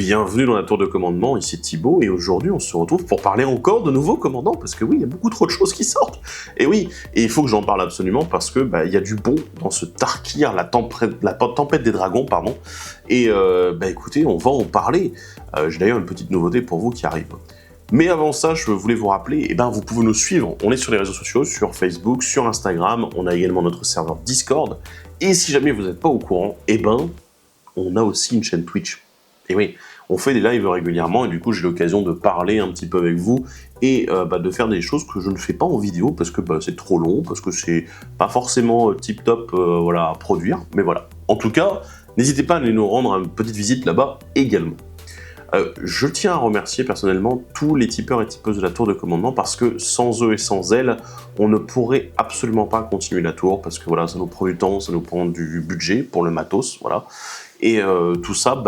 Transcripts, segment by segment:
bienvenue dans la tour de commandement, ici Thibaut, et aujourd'hui on se retrouve pour parler encore de nouveaux commandants, parce que oui, il y a beaucoup trop de choses qui sortent. Et oui, et il faut que j'en parle absolument, parce que il y a du bon dans ce Tarkir, la tempête des dragons, pardon. Et écoutez, on va en parler. J'ai d'ailleurs une petite nouveauté pour vous qui arrive. Mais avant ça, je voulais vous rappeler, vous pouvez nous suivre. On est sur les réseaux sociaux, sur Facebook, sur Instagram, on a également notre serveur Discord. Et si jamais vous n'êtes pas au courant, on a aussi une chaîne Twitch. Et oui, on fait des lives régulièrement et du coup j'ai l'occasion de parler un petit peu avec vous et de faire des choses que je ne fais pas en vidéo parce que c'est trop long, parce que c'est pas forcément tip top à produire, mais voilà. En tout cas, n'hésitez pas à aller nous rendre une petite visite là-bas également. Je tiens à remercier personnellement tous les tipeurs et tipeuses de la tour de commandement parce que sans eux et sans elles, on ne pourrait absolument pas continuer la tour parce que voilà, ça nous prend du temps, ça nous prend du budget pour le matos, voilà. Et tout ça,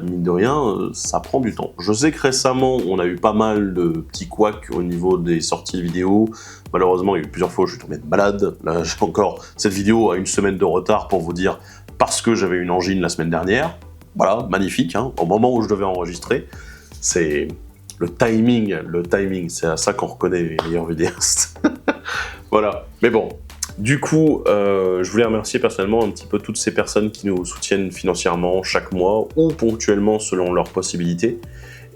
mine de rien, ça prend du temps. Je sais que récemment, on a eu pas mal de petits couacs au niveau des sorties vidéo. Malheureusement, il y a eu plusieurs fois où je suis tombé malade. Là, j'ai encore cette vidéo à une semaine de retard pour vous dire parce que j'avais une angine la semaine dernière. Voilà, magnifique, hein, au moment où je devais enregistrer. C'est le timing, c'est à ça qu'on reconnaît les meilleurs vidéastes. Voilà, mais bon. Du coup, je voulais remercier personnellement un petit peu toutes ces personnes qui nous soutiennent financièrement chaque mois ou ponctuellement selon leurs possibilités.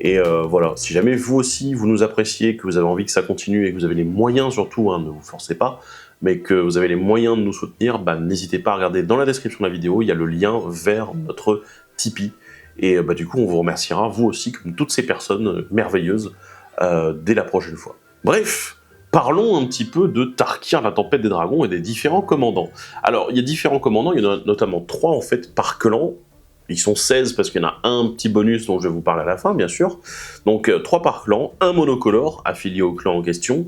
Et voilà, si jamais vous aussi, vous nous appréciez, que vous avez envie que ça continue et que vous avez les moyens surtout, ne vous forcez pas, mais que vous avez les moyens de nous soutenir, n'hésitez pas à regarder dans la description de la vidéo, il y a le lien vers notre Tipeee. Et du coup, on vous remerciera, vous aussi, comme toutes ces personnes merveilleuses, dès la prochaine fois. Bref, parlons un petit peu de Tarkir, la tempête des dragons et des différents commandants. Alors, il y a différents commandants, il y en a notamment 3 en fait par clan. Ils sont 16 parce qu'il y en a un petit bonus dont je vais vous parler à la fin, bien sûr. Donc 3 par clan, un monocolore affilié au clan en question,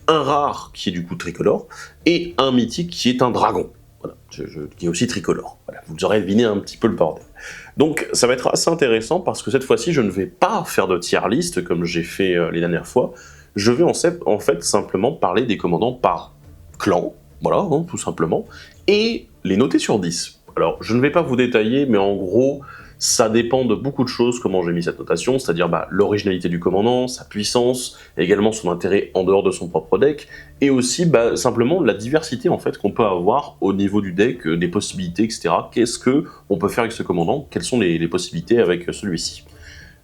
un rare qui est du coup tricolore, et un mythique qui est un dragon. Voilà, qui est aussi tricolore. Voilà, vous aurez deviné un petit peu le bordel. Donc ça va être assez intéressant parce que cette fois-ci, je ne vais pas faire de tier list comme j'ai fait les dernières fois. Je vais en fait simplement parler des commandants par clan, voilà, tout simplement, et les noter sur 10. Alors, je ne vais pas vous détailler, mais en gros, ça dépend de beaucoup de choses, comment j'ai mis cette notation, c'est-à-dire l'originalité du commandant, sa puissance, également son intérêt en dehors de son propre deck, et aussi simplement la diversité en fait qu'on peut avoir au niveau du deck, des possibilités, etc. Qu'est-ce qu'on peut faire avec ce commandant? Quelles sont les possibilités avec celui-ci?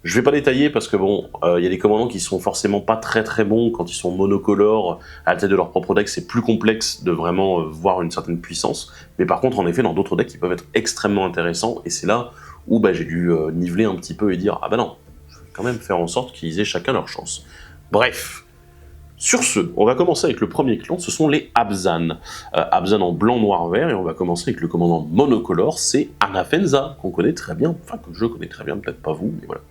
Je vais pas détailler parce que il y a des commandants qui sont forcément pas très bons quand ils sont monocolores à la tête de leur propre deck, c'est plus complexe de vraiment voir une certaine puissance. Mais par contre, en effet, dans d'autres decks, ils peuvent être extrêmement intéressants et c'est là où j'ai dû niveler un petit peu et dire non, je vais quand même faire en sorte qu'ils aient chacun leur chance. Bref. Sur ce, on va commencer avec le premier clan, ce sont les Abzan. Abzan en blanc, noir, vert, et on va commencer avec le commandant monocolore, c'est Anafenza, qu'on connaît très bien, enfin que je connais très bien, peut-être pas vous, mais voilà.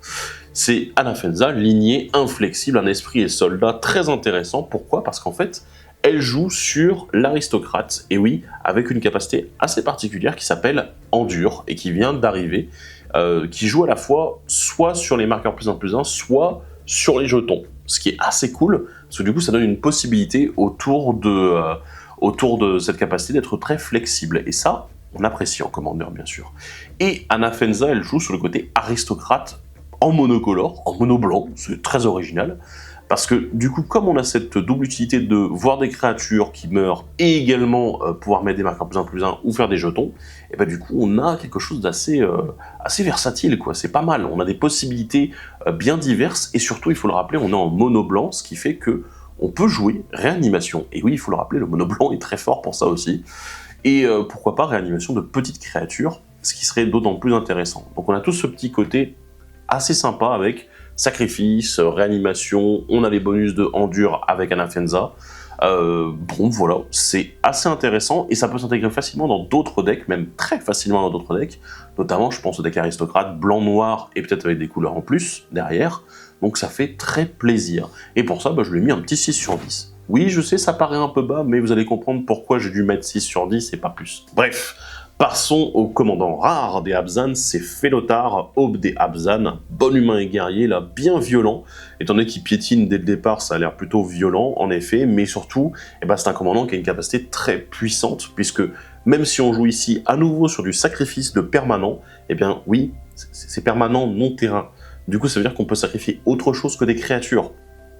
C'est Anafenza, lignée inflexible, un esprit et soldat très intéressant. Pourquoi? Parce qu'en fait, elle joue sur l'aristocrate, et oui, avec une capacité assez particulière qui s'appelle Endure, et qui vient d'arriver, qui joue à la fois soit sur les marqueurs +1/+1, soit sur les jetons. Ce qui est assez cool, parce que du coup ça donne une possibilité autour de cette capacité d'être très flexible. Et ça, on apprécie en commandeur bien sûr. Et Anafenza, elle joue sur le côté aristocrate en monocolore, en mono blanc, c'est très original. Parce que du coup, comme on a cette double utilité de voir des créatures qui meurent et également pouvoir mettre des marqueurs +1/+1 ou faire des jetons, et du coup on a quelque chose d'assez assez versatile, quoi. C'est pas mal, on a des possibilités bien diverses et surtout, il faut le rappeler, on est en mono blanc, ce qui fait que on peut jouer réanimation. Et oui, il faut le rappeler, le mono blanc est très fort pour ça aussi. Et pourquoi pas réanimation de petites créatures, ce qui serait d'autant plus intéressant. Donc on a tout ce petit côté assez sympa avec sacrifice, réanimation, on a les bonus de endure avec Anafenza. Voilà, c'est assez intéressant et ça peut s'intégrer facilement dans d'autres decks, même très facilement dans d'autres decks, notamment je pense au deck aristocrate, blanc-noir et peut-être avec des couleurs en plus derrière, donc ça fait très plaisir. Et pour ça, je lui ai mis un petit 6 sur 10. Oui, je sais, ça paraît un peu bas, mais vous allez comprendre pourquoi j'ai dû mettre 6 sur 10 et pas plus. Bref. Passons au commandant rare des Abzan, c'est Félotar, aube des Abzan, bon humain et guerrier, là, bien violent, étant donné qu'il piétine dès le départ, ça a l'air plutôt violent, en effet, mais surtout, c'est un commandant qui a une capacité très puissante, puisque même si on joue ici à nouveau sur du sacrifice de permanent, oui, c'est permanent non terrain, Du coup, ça veut dire qu'on peut sacrifier autre chose que des créatures.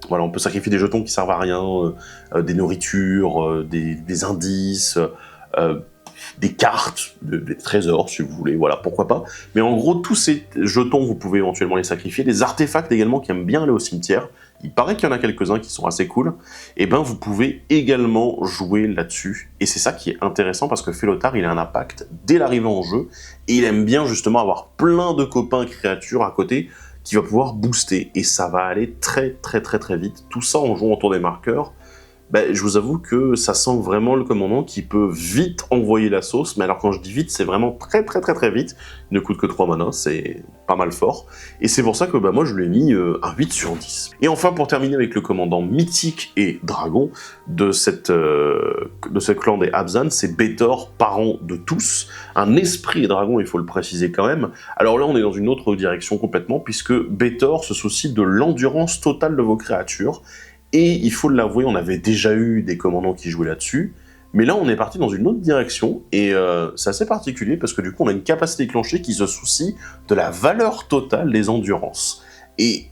Voilà, on peut sacrifier des jetons qui servent à rien, des nourritures, des indices, euh, des cartes, des trésors, si vous voulez, voilà, pourquoi pas. Mais en gros, tous ces jetons, vous pouvez éventuellement les sacrifier. Des artefacts également qui aiment bien aller au cimetière. Il paraît qu'il y en a quelques-uns qui sont assez cool. Et ben, vous pouvez également jouer là-dessus. Et c'est ça qui est intéressant parce que Félotar, il a un impact dès l'arrivée en jeu. Et il aime bien justement avoir plein de copains créatures à côté qui va pouvoir booster. Et ça va aller très vite. Tout ça en jouant autour des marqueurs. Ben, je vous avoue que ça sent vraiment le commandant qui peut vite envoyer la sauce, mais alors quand je dis vite, c'est vraiment très vite. Il ne coûte que 3 mana, c'est pas mal fort. Et c'est pour ça que moi je lui ai mis un 8 sur 10. Et enfin, pour terminer avec le commandant mythique et dragon de ce clan des Abzan, c'est Betor, parent de tous, un esprit et dragon, il faut le préciser quand même. Alors là, on est dans une autre direction complètement, puisque Betor se soucie de l'endurance totale de vos créatures. Et il faut l'avouer, on avait déjà eu des commandants qui jouaient là-dessus, mais là on est parti dans une autre direction, et c'est assez particulier parce que du coup on a une capacité déclenchée qui se soucie de la valeur totale des endurances. Et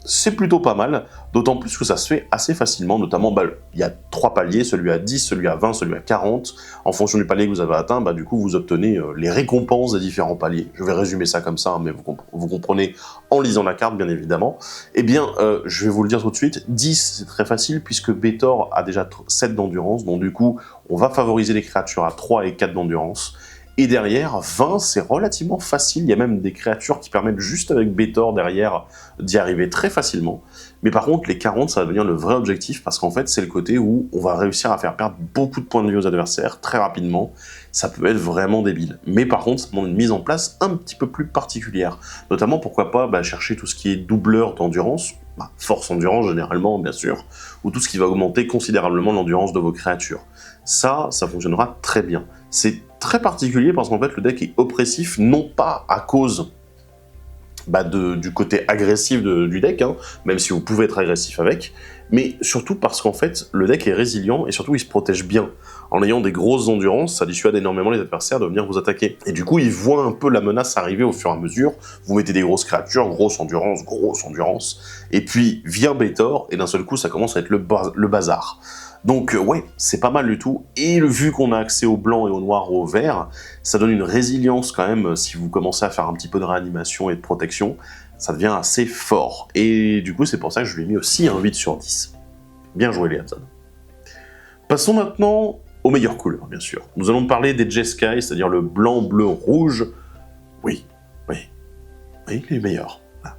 c'est plutôt pas mal, d'autant plus que ça se fait assez facilement, notamment il y a 3 paliers, celui à 10, celui à 20, celui à 40. En fonction du palier que vous avez atteint, du coup vous obtenez les récompenses des différents paliers. Je vais résumer ça comme ça, mais vous comprenez en lisant la carte bien évidemment. Eh bien, je vais vous le dire tout de suite, 10 c'est très facile puisque Betor a déjà 7 d'endurance, donc du coup on va favoriser les créatures à 3 et 4 d'endurance. Et derrière, 20, c'est relativement facile. Il y a même des créatures qui permettent juste avec Betor derrière d'y arriver très facilement. Mais par contre, les 40, ça va devenir le vrai objectif parce qu'en fait, c'est le côté où on va réussir à faire perdre beaucoup de points de vie aux adversaires très rapidement. Ça peut être vraiment débile. Mais par contre, ça demande une mise en place un petit peu plus particulière. Notamment, pourquoi pas chercher tout ce qui est doubleur d'endurance, force endurance généralement, bien sûr, ou tout ce qui va augmenter considérablement l'endurance de vos créatures. Ça fonctionnera très bien. C'est très particulier parce qu'en fait le deck est oppressif, non pas à cause du côté agressif du deck, même si vous pouvez être agressif avec, mais surtout parce qu'en fait le deck est résilient et surtout il se protège bien. En ayant des grosses endurances, ça dissuade énormément les adversaires de venir vous attaquer. Et du coup, ils voient un peu la menace arriver au fur et à mesure. Vous mettez des grosses créatures, grosse endurance, et puis vient Betor, et d'un seul coup, ça commence à être le bazar. Donc ouais, c'est pas mal du tout, et vu qu'on a accès au blanc et au noir au vert, ça donne une résilience quand même, si vous commencez à faire un petit peu de réanimation et de protection, ça devient assez fort. Et du coup, c'est pour ça que je lui ai mis aussi un 8 sur 10. Bien joué les Abzan. Passons maintenant aux meilleures couleurs, bien sûr. Nous allons parler des Jeskai, c'est-à-dire le blanc, bleu, rouge. Oui, les meilleurs. Voilà.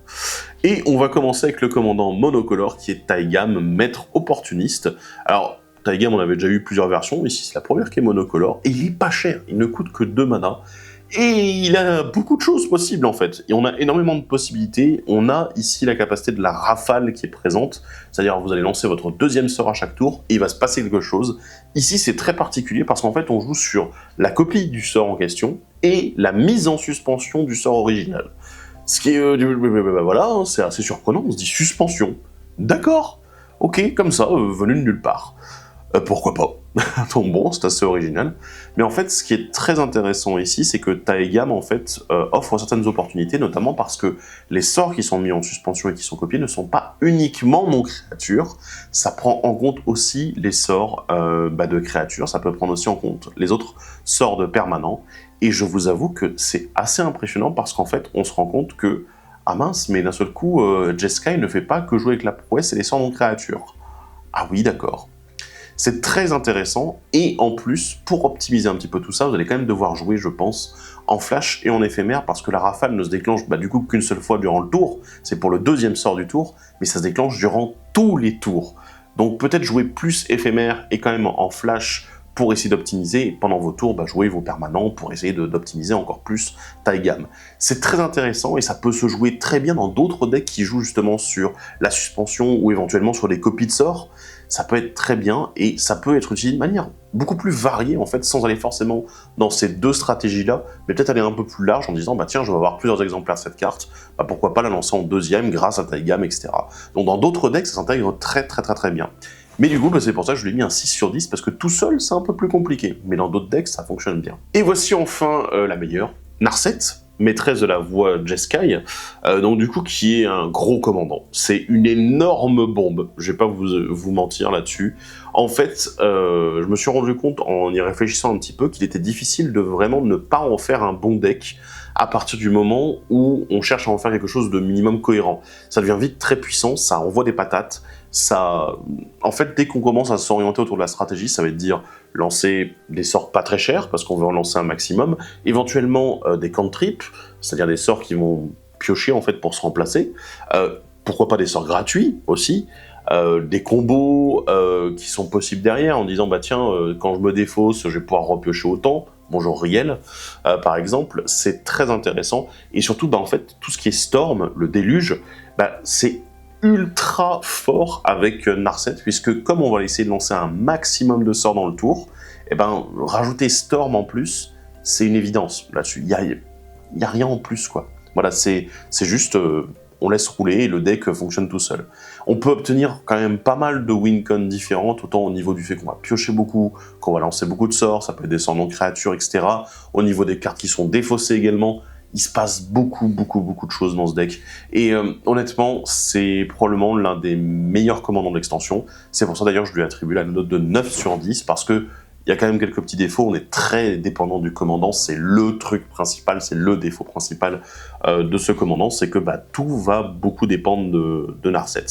Et on va commencer avec le commandant monocolore qui est Taigam, maître opportuniste. Alors, Taigam, on avait déjà eu plusieurs versions, ici c'est la première qui est monocolore, et il est pas cher, il ne coûte que 2 mana. Et il a beaucoup de choses possibles en fait, et on a énormément de possibilités. On a ici la capacité de la rafale qui est présente, c'est-à-dire vous allez lancer votre deuxième sort à chaque tour, et il va se passer quelque chose. Ici c'est très particulier parce qu'en fait on joue sur la copie du sort en question, et la mise en suspension du sort original. Ce qui est, voilà, c'est assez surprenant, on se dit suspension. D'accord, ok, comme ça, venu de nulle part. Pourquoi pas. Donc bon, c'est assez original. Mais en fait, ce qui est très intéressant ici, c'est que Taegam, en fait, offre certaines opportunités, notamment parce que les sorts qui sont mis en suspension et qui sont copiés ne sont pas uniquement non-créatures, ça prend en compte aussi les sorts de créatures, ça peut prendre aussi en compte les autres sorts de permanents, et je vous avoue que c'est assez impressionnant parce qu'en fait, on se rend compte que, ah mince, mais d'un seul coup, Jeskai ne fait pas que jouer avec la prouesse et les sorts non-créatures. Ah oui, d'accord. C'est très intéressant, et en plus, pour optimiser un petit peu tout ça, vous allez quand même devoir jouer, je pense, en flash et en éphémère, parce que la rafale ne se déclenche du coup qu'une seule fois durant le tour, c'est pour le deuxième sort du tour, mais ça se déclenche durant tous les tours. Donc peut-être jouer plus éphémère et quand même en flash pour essayer d'optimiser, et pendant vos tours, jouer vos permanents pour essayer d'optimiser encore plus Taigam. C'est très intéressant, et ça peut se jouer très bien dans d'autres decks qui jouent justement sur la suspension, ou éventuellement sur des copies de sorts. Ça peut être très bien, et ça peut être utilisé de manière beaucoup plus variée, en fait, sans aller forcément dans ces deux stratégies-là, mais peut-être aller un peu plus large en disant, tiens, je vais avoir plusieurs exemplaires de cette carte, pourquoi pas la lancer en deuxième grâce à Taigam, etc. Donc dans d'autres decks, ça s'intègre très bien. Mais du coup, c'est pour ça que je lui ai mis un 6 sur 10, parce que tout seul, c'est un peu plus compliqué, mais dans d'autres decks, ça fonctionne bien. Et voici enfin la meilleure, Narset. maîtresse de la voix Jeskai, donc du coup qui est un gros commandant. C'est une énorme bombe, je vais pas vous mentir là-dessus. En fait, je me suis rendu compte en y réfléchissant un petit peu qu'il était difficile de vraiment ne pas en faire un bon deck à partir du moment où on cherche à en faire quelque chose de minimum cohérent. Ça devient vite très puissant, ça envoie des patates, ça... En fait, dès qu'on commence à s'orienter autour de la stratégie, ça veut dire lancer des sorts pas très chers, parce qu'on veut en lancer un maximum, éventuellement des cantrips, c'est-à-dire des sorts qui vont piocher en fait pour se remplacer, pourquoi pas des sorts gratuits aussi, des combos qui sont possibles derrière, en disant bah tiens, quand je me défausse, je vais pouvoir repiocher autant, bonjour Riel, par exemple, c'est très intéressant, et surtout bah, en fait, tout ce qui est Storm, le déluge, bah, c'est ultra fort avec Narset, puisque comme on va essayer de lancer un maximum de sorts dans le tour, et ben rajouter Storm en plus, c'est une évidence là-dessus. Il y a rien en plus, quoi. Voilà, c'est juste, on laisse rouler et le deck fonctionne tout seul. On peut obtenir quand même pas mal de win-con différentes, autant au niveau du fait qu'on va piocher beaucoup, qu'on va lancer beaucoup de sorts, ça peut être des sorts non-créatures, etc. Au niveau des cartes qui sont défaussées également, il se passe beaucoup de choses dans ce deck. Et honnêtement, c'est probablement l'un des meilleurs commandants d'extension. C'est pour ça d'ailleurs que je lui attribue la note de 9 sur 10, parce que il y a quand même quelques petits défauts, on est très dépendant du commandant, c'est le truc principal, c'est le défaut principal de ce commandant, c'est que bah, tout va beaucoup dépendre de Narset.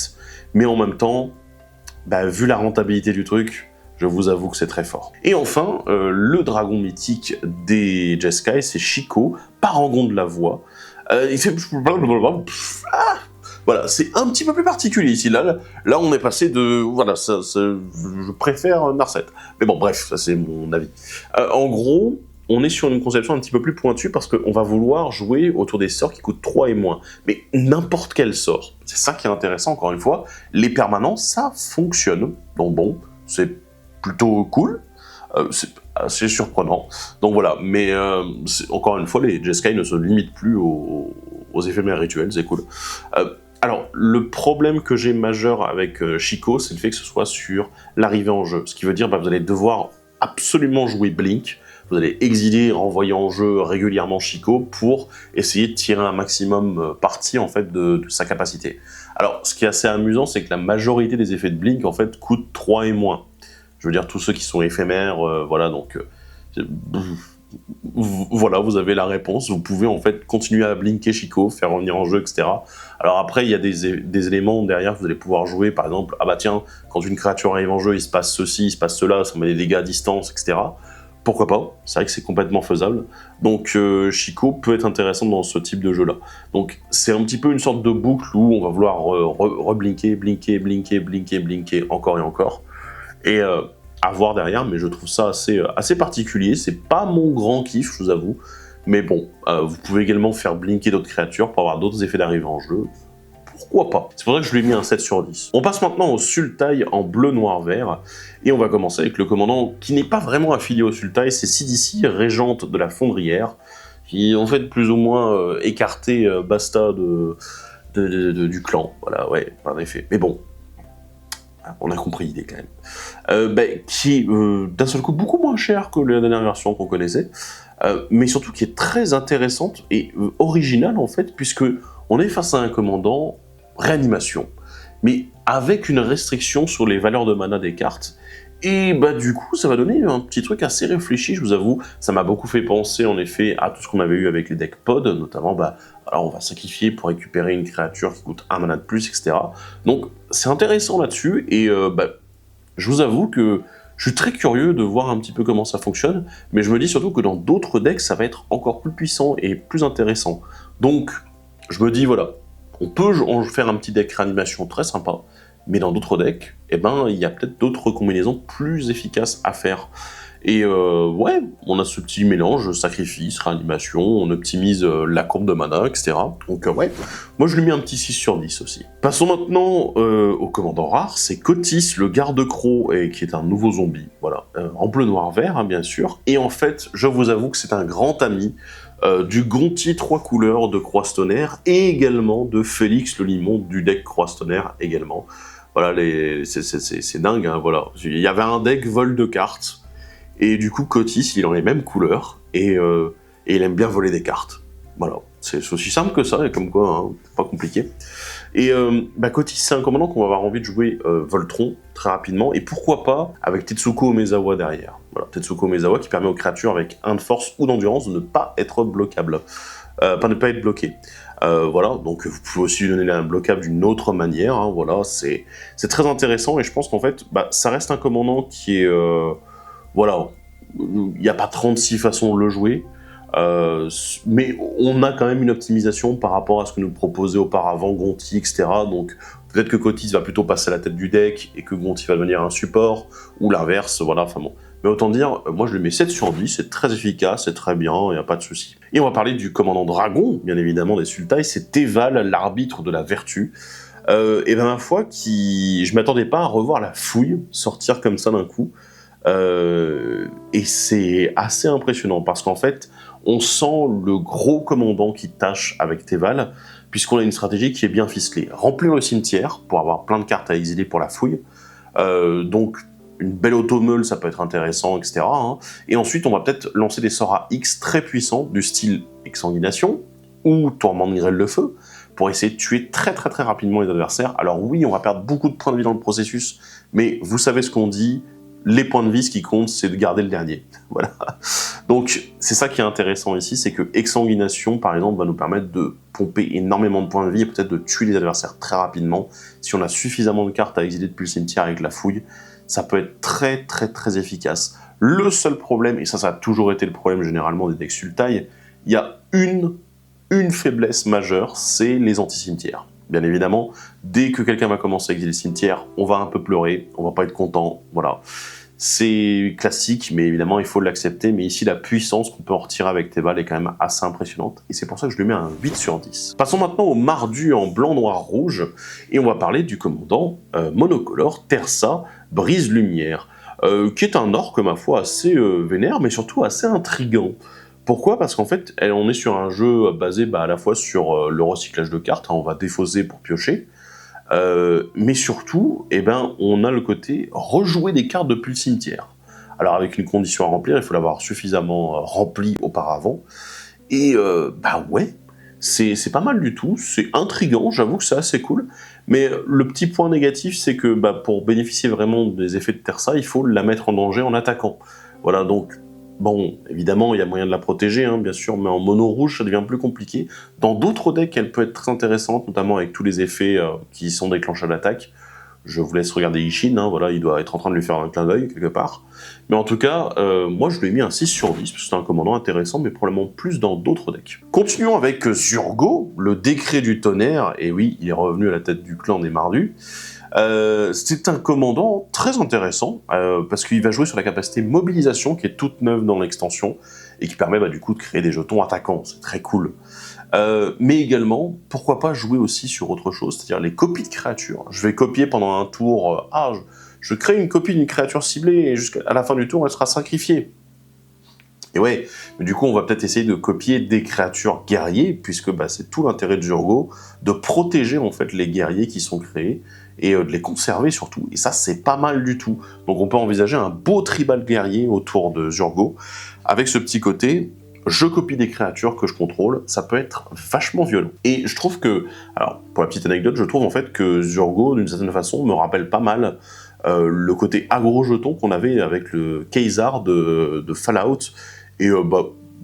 Mais en même temps, bah, vu la rentabilité du truc, je vous avoue que c'est très fort. Et enfin, le dragon mythique des Jeskai, c'est Shiko, parangon de la voix. Il fait... Voilà, c'est un petit peu plus particulier ici. Là, on est passé de... Voilà, je préfère Narset. Mais bon, bref, ça c'est mon avis. En gros, on est sur une conception un petit peu plus pointue parce qu'on va vouloir jouer autour des sorts qui coûtent 3 et moins. Mais n'importe quel sort. C'est ça qui est intéressant, encore une fois. Les permanents, ça fonctionne. Donc bon, c'est plutôt cool. C'est assez surprenant. Donc voilà, mais encore une fois, les Jeskai ne se limitent plus aux éphémères rituels, c'est cool. Alors, le problème que j'ai majeur avec Shiko, c'est le fait que ce soit sur l'arrivée en jeu. Ce qui veut dire que vous allez devoir absolument jouer Blink, vous allez exiler, renvoyer en jeu régulièrement Shiko pour essayer de tirer un maximum parti en fait, de sa capacité. Alors, ce qui est assez amusant, c'est que la majorité des effets de Blink en fait, coûtent 3 et moins. Je veux dire, tous ceux qui sont éphémères, voilà, donc... voilà, vous avez la réponse. Vous pouvez en fait continuer à blinker Shiko, faire revenir en jeu, etc. Alors après, il y a des éléments derrière que vous allez pouvoir jouer. Par exemple, ah bah tiens, quand une créature arrive en jeu, il se passe ceci, il se passe cela, ça met des dégâts à distance, etc. Pourquoi pas? C'est vrai que c'est complètement faisable. Donc Shiko peut être intéressant dans ce type de jeu-là. Donc c'est un petit peu une sorte de boucle où on va vouloir reblinker, blinker, encore et encore. Et à voir derrière, mais je trouve ça assez particulier. C'est pas mon grand kiff, je vous avoue. Mais bon, vous pouvez également faire blinker d'autres créatures pour avoir d'autres effets d'arrivée en jeu. Pourquoi pas? C'est pour ça que je lui ai mis un 7 sur 10. On passe maintenant au Sultai en bleu, noir, vert. Et on va commencer avec le commandant qui n'est pas vraiment affilié au Sultai, c'est Sidisi, régente de la Fondrière, qui en fait plus ou moins écarté Basta du clan. Voilà, ouais, en effet. Mais bon, on a compris l'idée quand même. Qui est d'un seul coup beaucoup moins cher que la dernière version qu'on connaissait, mais surtout qui est très intéressante et originale en fait, puisque on est face à un commandant réanimation, mais avec une restriction sur les valeurs de mana des cartes. Et bah du coup, ça va donner un petit truc assez réfléchi, je vous avoue. Ça m'a beaucoup fait penser en effet à tout ce qu'on avait eu avec les decks pod, notamment alors on va sacrifier pour récupérer une créature qui coûte 1 mana de plus, etc. Donc c'est intéressant là-dessus, et je vous avoue que je suis très curieux de voir un petit peu comment ça fonctionne, mais je me dis surtout que dans d'autres decks, ça va être encore plus puissant et plus intéressant. Donc je me dis voilà, on peut en faire un petit deck réanimation très sympa, mais dans d'autres decks, il y a peut-être d'autres combinaisons plus efficaces à faire. Et ouais, on a ce petit mélange, sacrifice, réanimation, on optimise la courbe de mana, etc. Donc ouais, moi je lui mets un petit 6 sur 10 aussi. Passons maintenant au commandant rare, c'est Kotis, le garde-croc, qui est un nouveau zombie, voilà, en bleu, noir, vert, hein, bien sûr. Et en fait, je vous avoue que c'est un grand ami du Gonti 3 couleurs de Croix-Tonnerre, et également de Félix le Limon du deck Croix-Tonnerre également. Voilà, c'est dingue, hein, voilà. Il y avait un deck vol de cartes, et du coup, Kotis, il est dans les mêmes couleurs, et il aime bien voler des cartes. Voilà, c'est aussi simple que ça, et comme quoi, hein, c'est pas compliqué. Et Kotis, c'est un commandant qu'on va avoir envie de jouer Voltron très rapidement, et pourquoi pas avec Tetsuko Omezawa derrière. Voilà, Tetsuko Omezawa qui permet aux créatures avec 1 de force ou d'endurance de ne pas être blockables, pas ne pas être bloquées. Voilà, donc vous pouvez aussi lui donner un bloquable d'une autre manière, hein, voilà, c'est très intéressant, et je pense qu'en fait, ça reste un commandant qui est... voilà, il n'y a pas 36 façons de le jouer, mais on a quand même une optimisation par rapport à ce que nous proposait auparavant Gonti, etc. Donc peut-être que Kotis va plutôt passer à la tête du deck et que Gonti va devenir un support, ou l'inverse, voilà, enfin bon. Mais autant dire, moi je lui mets 7 sur 10, c'est très efficace, c'est très bien, il n'y a pas de souci. Et on va parler du commandant dragon, bien évidemment, des Sultai, c'est Teval, l'arbitre de la vertu. Et ma foi, je m'attendais pas à revoir la fouille sortir comme ça d'un coup. Et c'est assez impressionnant, parce qu'en fait, on sent le gros commandant qui tâche avec Teval, puisqu'on a une stratégie qui est bien ficelée. Remplir le cimetière, pour avoir plein de cartes à exiler pour la fouille, donc une belle automeule, ça peut être intéressant, etc. Hein. Et ensuite, on va peut-être lancer des sorts à X très puissants, du style Exsanguination, ou Tourment de Grêle de Feu, pour essayer de tuer très très très rapidement les adversaires. Alors oui, on va perdre beaucoup de points de vie dans le processus, mais vous savez ce qu'on dit, les points de vie, ce qui compte, c'est de garder le dernier. Voilà. Donc, c'est ça qui est intéressant ici, c'est que Exsanguination, par exemple, va nous permettre de pomper énormément de points de vie et peut-être de tuer les adversaires très rapidement. Si on a suffisamment de cartes à exiler depuis le cimetière avec la fouille, ça peut être très très très efficace. Le seul problème, et ça a toujours été le problème généralement des decks Sultai, il y a une faiblesse majeure, c'est les anti-cimetières. Bien évidemment, dès que quelqu'un va commencer à exiler le cimetière, on va un peu pleurer, on va pas être content, voilà. C'est classique, mais évidemment, il faut l'accepter. Mais ici, la puissance qu'on peut en retirer avec Teval est quand même assez impressionnante. Et c'est pour ça que je lui mets un 8 sur 10. Passons maintenant au Mardu en blanc, noir, rouge. Et on va parler du commandant monocolore Tersa, Brise-Lumière, qui est un orque, ma foi, assez vénère, mais surtout assez intriguant. Pourquoi? Parce qu'en fait, on est sur un jeu basé à la fois sur le recyclage de cartes, hein, on va défausser pour piocher, mais surtout, on a le côté rejouer des cartes depuis le cimetière. Alors avec une condition à remplir, il faut l'avoir suffisamment rempli auparavant, et ouais, c'est pas mal du tout, c'est intriguant, j'avoue que c'est assez cool, mais le petit point négatif, c'est que pour bénéficier vraiment des effets de Tersa, il faut la mettre en danger en attaquant. Voilà, donc bon, évidemment, il y a moyen de la protéger, hein, bien sûr, mais en mono rouge, ça devient plus compliqué. Dans d'autres decks, elle peut être très intéressante, notamment avec tous les effets qui sont déclenchés à l'attaque. Je vous laisse regarder Ishin, hein, voilà, il doit être en train de lui faire un clin d'œil, quelque part. Mais en tout cas, moi, je lui ai mis un 6 sur 10, parce que c'est un commandant intéressant, mais probablement plus dans d'autres decks. Continuons avec Zurgo, le décret du tonnerre, et oui, il est revenu à la tête du clan des Mardus. C'est un commandant très intéressant, parce qu'il va jouer sur la capacité mobilisation qui est toute neuve dans l'extension, et qui permet du coup de créer des jetons attaquants, c'est très cool. Mais également, pourquoi pas jouer aussi sur autre chose, c'est-à-dire les copies de créatures. Je vais copier pendant un tour, je crée une copie d'une créature ciblée, et jusqu'à la fin du tour, elle sera sacrifiée. Et ouais, mais du coup, on va peut-être essayer de copier des créatures guerriers, puisque c'est tout l'intérêt de Zurgo, de protéger en fait les guerriers qui sont créés, et de les conserver surtout, et ça c'est pas mal du tout. Donc on peut envisager un beau tribal guerrier autour de Zurgo, avec ce petit côté, je copie des créatures que je contrôle, ça peut être vachement violent. Et je trouve que, alors pour la petite anecdote, je trouve en fait que Zurgo, d'une certaine façon, me rappelle pas mal le côté agro-jeton qu'on avait avec le Kaysar de Fallout, et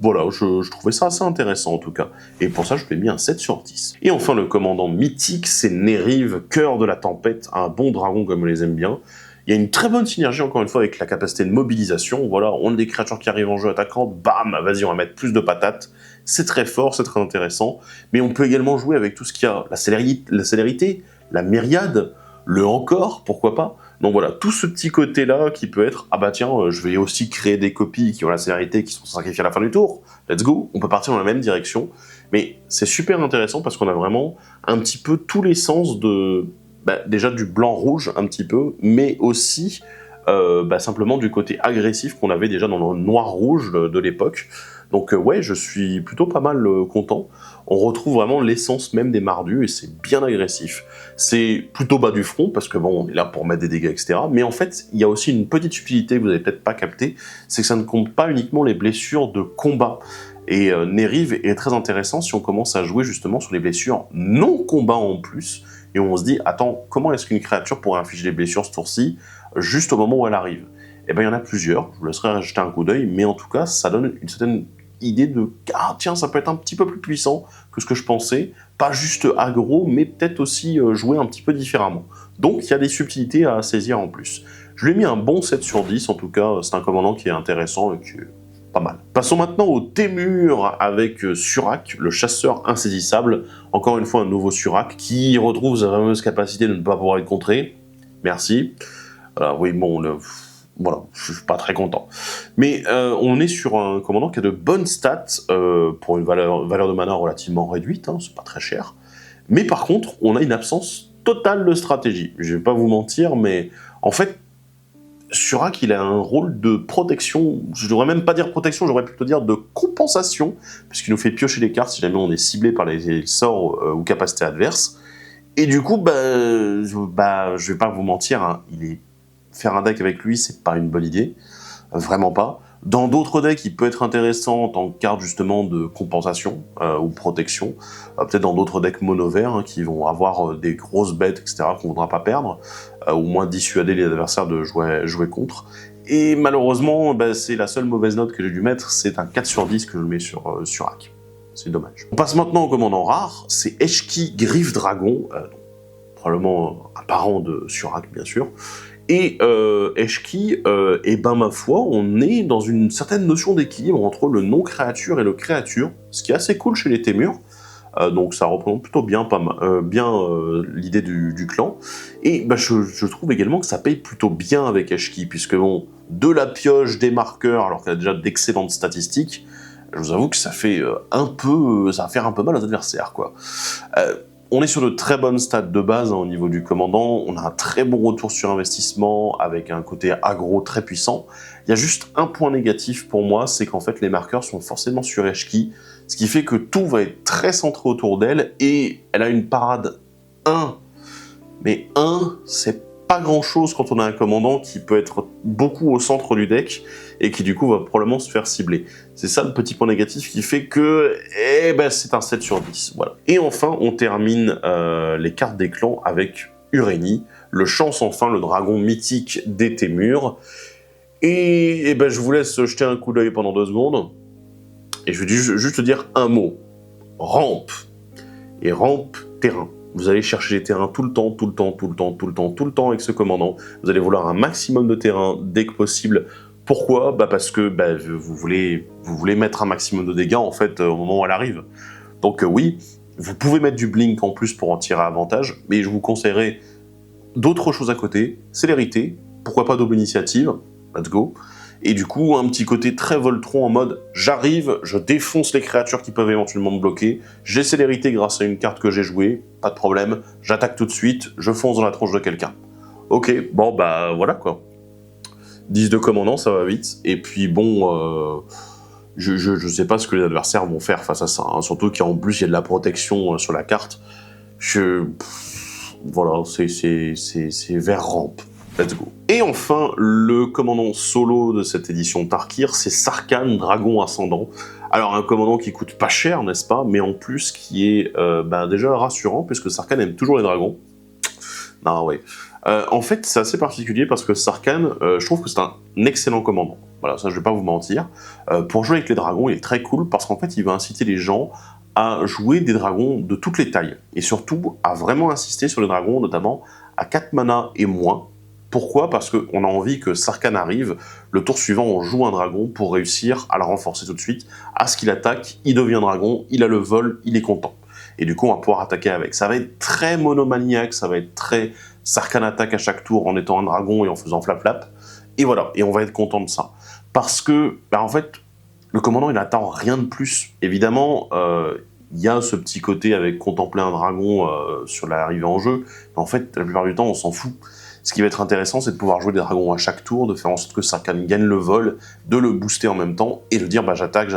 voilà, je trouvais ça assez intéressant en tout cas. Et pour ça, je lui ai mis un 7 sur 10. Et enfin, le commandant mythique, c'est Neriv, cœur de la tempête, un bon dragon comme on les aime bien. Il y a une très bonne synergie, encore une fois, avec la capacité de mobilisation. Voilà, on a des créatures qui arrivent en jeu attaquant, bam, vas-y, on va mettre plus de patates. C'est très fort, c'est très intéressant. Mais on peut également jouer avec tout ce qu'il y a, la célérité, la myriade, le encore, pourquoi pas. Donc voilà, tout ce petit côté-là qui peut être, je vais aussi créer des copies qui ont la célérité, qui sont sacrifiées à la fin du tour, let's go, on peut partir dans la même direction, mais c'est super intéressant parce qu'on a vraiment un petit peu tous les sens de, déjà du blanc-rouge un petit peu, mais aussi simplement du côté agressif qu'on avait déjà dans le noir-rouge de l'époque. Donc ouais, je suis plutôt pas mal content. On retrouve vraiment l'essence même des Mardus, et c'est bien agressif. C'est plutôt bas du front, parce que bon, on est là pour mettre des dégâts, etc. Mais en fait, il y a aussi une petite subtilité que vous n'avez peut-être pas capté, c'est que ça ne compte pas uniquement les blessures de combat. Et Neriv est très intéressant si on commence à jouer justement sur les blessures non-combat en plus, et on se dit, attends, comment est-ce qu'une créature pourrait infliger des blessures ce tour-ci, juste au moment où elle arrive? Eh bien, il y en a plusieurs, je vous laisserai jeter un coup d'œil, mais en tout cas, ça donne une certaine idée de « Ah, tiens, ça peut être un petit peu plus puissant que ce que je pensais, pas juste aggro, mais peut-être aussi jouer un petit peu différemment. » Donc, il y a des subtilités à saisir en plus. Je lui ai mis un bon 7 sur 10, en tout cas, c'est un commandant qui est intéressant et qui est pas mal. Passons maintenant au Témur avec Surak, le chasseur insaisissable. Encore une fois, un nouveau Surak qui retrouve sa fameuse capacité de ne pas pouvoir être contré. Merci. Oui, bon, voilà, je suis pas très content. Mais on est sur un commandant qui a de bonnes stats pour une valeur de mana relativement réduite, hein, c'est pas très cher. Mais par contre, on a une absence totale de stratégie. Je vais pas vous mentir, mais en fait, Surak, il a un rôle de protection, je devrais même pas dire protection, j'aurais plutôt dire de compensation, puisqu'il nous fait piocher les cartes si jamais on est ciblé par les sorts ou capacités adverses. Et du coup, je vais pas vous mentir, hein, faire un deck avec lui, c'est pas une bonne idée, vraiment pas. Dans d'autres decks, il peut être intéressant en tant que carte justement de compensation ou protection. Peut-être dans d'autres decks mono vert hein, qui vont avoir des grosses bêtes, etc. qu'on ne voudra pas perdre, au moins dissuader les adversaires de jouer contre. Et malheureusement, c'est la seule mauvaise note que j'ai dû mettre, c'est un 4 sur 10 que je mets sur Surak. C'est dommage. On passe maintenant au commandant rare, c'est Eshki Griffe Dragon, probablement un parent de Surak bien sûr. Et Eshki, ma foi, on est dans une certaine notion d'équilibre entre le non-créature et le créature, ce qui est assez cool chez les Témurs. Donc ça représente plutôt bien, l'idée du clan. Et je trouve également que ça paye plutôt bien avec Eshki, puisque bon, de la pioche, des marqueurs, alors qu'elle a déjà d'excellentes statistiques, je vous avoue que ça fait ça va faire un peu mal aux adversaires, quoi. On est sur de très bonnes stats de base hein, au niveau du commandant, on a un très bon retour sur investissement avec un côté aggro très puissant. Il y a juste un point négatif pour moi, c'est qu'en fait les marqueurs sont forcément sur Eshki, ce qui fait que tout va être très centré autour d'elle et elle a une parade 1. Mais 1, c'est pas grand chose quand on a un commandant qui peut être beaucoup au centre du deck et qui du coup va probablement se faire cibler. C'est ça le petit point négatif qui fait que c'est un 7 sur 10. Voilà. Et enfin, on termine les cartes des clans avec Ureni, le champ sans fin, le dragon mythique des Témurs. Et je vous laisse jeter un coup d'œil pendant 2 secondes. Et je vais juste dire un mot. Rampe. Et rampe terrain. Vous allez chercher les terrains tout le temps avec ce commandant. Vous allez vouloir un maximum de terrain dès que possible. Pourquoi ? Parce que vous voulez mettre un maximum de dégâts en fait au moment où elle arrive. Donc oui, vous pouvez mettre du blink en plus pour en tirer avantage, mais je vous conseillerais d'autres choses à côté. Célérité, pourquoi pas double initiative, let's go. Et du coup, un petit côté très Voltron en mode j'arrive, je défonce les créatures qui peuvent éventuellement me bloquer, j'ai célérité grâce à une carte que j'ai jouée, pas de problème, j'attaque tout de suite, je fonce dans la tronche de quelqu'un. Ok, bon voilà quoi. 10 de commandant, ça va vite, et puis bon, je sais pas ce que les adversaires vont faire face à ça, hein. Surtout qu'en plus il y a de la protection sur la carte. Voilà, c'est vers rampe. Let's go. Et enfin, le commandant solo de cette édition Tarkir, c'est Sarkhan, dragon ascendant. Alors un commandant qui coûte pas cher, n'est-ce pas, mais en plus qui est déjà rassurant, puisque Sarkhan aime toujours les dragons. En fait, c'est assez particulier parce que Sarkhan, je trouve que c'est un excellent commandant. Voilà, ça je vais pas vous mentir. Pour jouer avec les dragons, il est très cool parce qu'en fait, il va inciter les gens à jouer des dragons de toutes les tailles. Et surtout, à vraiment insister sur les dragons, notamment à 4 mana et moins. Pourquoi ? Parce qu'on a envie que Sarkhan arrive, le tour suivant on joue un dragon pour réussir à la renforcer tout de suite, à ce qu'il attaque, il devient dragon, il a le vol, il est content. Et du coup on va pouvoir attaquer avec. Ça va être très monomaniaque, ça va être très Sarkhan attaque à chaque tour en étant un dragon et en faisant flap-flap. Et voilà, et on va être content de ça. Parce que, en fait, le commandant il n'attend rien de plus. Évidemment, il y a ce petit côté avec contempler un dragon sur l'arrivée en jeu, mais en fait, la plupart du temps on s'en fout. Ce qui va être intéressant, c'est de pouvoir jouer des dragons à chaque tour, de faire en sorte que Sarkhan gagne le vol, de le booster en même temps, et de dire j'attaque,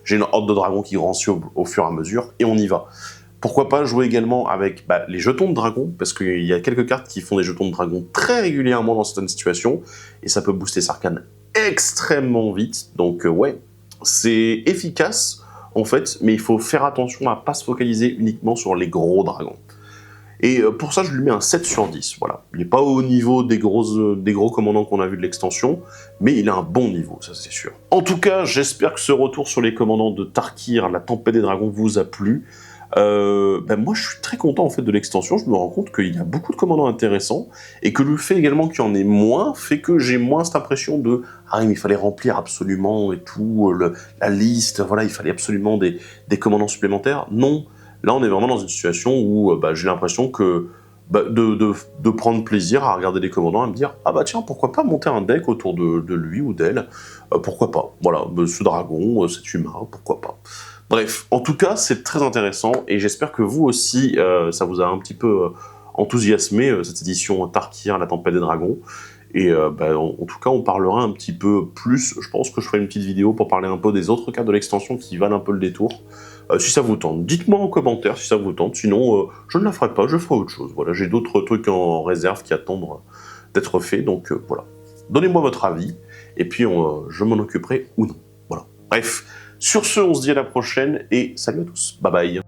j'ai une horde de dragons qui grandit au fur et à mesure, et on y va. Pourquoi pas jouer également avec les jetons de dragons, parce qu'il y a quelques cartes qui font des jetons de dragons très régulièrement dans certaines situations, et ça peut booster Sarkhan extrêmement vite, donc ouais, c'est efficace, en fait, mais il faut faire attention à ne pas se focaliser uniquement sur les gros dragons. Et pour ça, je lui mets un 7 sur 10, voilà. Il n'est pas au niveau des gros commandants qu'on a vu de l'extension, mais il a un bon niveau, ça c'est sûr. En tout cas, j'espère que ce retour sur les commandants de Tarkir, la Tempête des Dragons, vous a plu. Moi, je suis très content en fait de l'extension. Je me rends compte qu'il y a beaucoup de commandants intéressants et que le fait également qu'il y en ait moins fait que j'ai moins cette impression de ah oui, mais il fallait remplir absolument et tout la liste. Voilà, il fallait absolument des commandants supplémentaires. Non, là, on est vraiment dans une situation où j'ai l'impression que de prendre plaisir à regarder les commandants et me dire ah bah tiens, pourquoi pas monter un deck autour de lui ou d'elle, pourquoi pas. Voilà, ce dragon, cet humain, pourquoi pas. Bref, en tout cas, c'est très intéressant, et j'espère que vous aussi, ça vous a un petit peu enthousiasmé, cette édition Tarkir, la Tempête des Dragons. Et en tout cas, on parlera un petit peu plus, je pense que je ferai une petite vidéo pour parler un peu des autres cartes de l'extension qui valent un peu le détour. Si ça vous tente, dites-moi en commentaire si ça vous tente, sinon je ne la ferai pas, je ferai autre chose. Voilà, j'ai d'autres trucs en réserve qui attendent d'être faits, donc voilà. Donnez-moi votre avis, et puis je m'en occuperai ou non. Voilà. Bref. Sur ce, on se dit à la prochaine, et salut à tous. Bye bye.